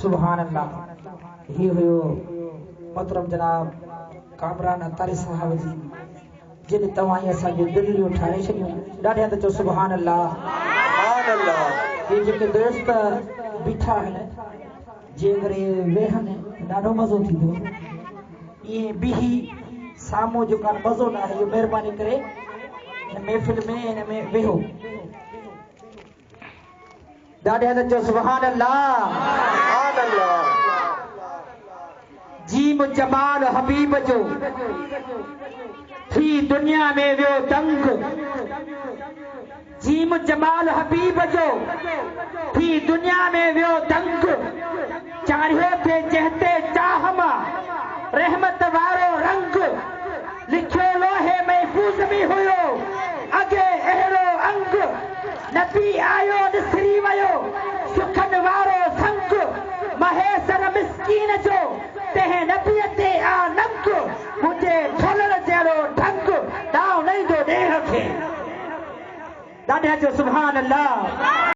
सुभान अल्लाह। ही हुयो मोहतरम जनाब कामरान अतारी साहब जी जिन तवाई असांजो दिलियूं ठाहे छॾियूं ॾाढा त चओ सुभान अल्लाह। ये जेके दोस्त बीठा आहिनि जेकरे वेहनि ॾाढो मज़ो थींदो ईअं बीही साम्हूं जेका मज़ो न आहे इहो महिरबानी करे हिन महफ़िल में हिन में वेहो ॾाढा त चओ सुभान अल्लाह। जीम जमाल हबीब जो थी दुनिया में वियो दंग। जीम जमाल हबीब जो थी दुनिया में वियो दंग। चाढ़ियो थे जहते चाहमा रहमत वारो रंग। लिखियो लोहे महफूज़ में हुयो अगे अहिड़ो अंग। नबी आयो निसरी वयो सुखन वारो संग। महेसर मिस्कीन जो तंहिं नबीअ ते आ नंग। मुंहिंजे झोलण जहिड़ो ढंग दाव न ईंदो ॾेह खे। ॾाढा जो सुभान अल्लाह।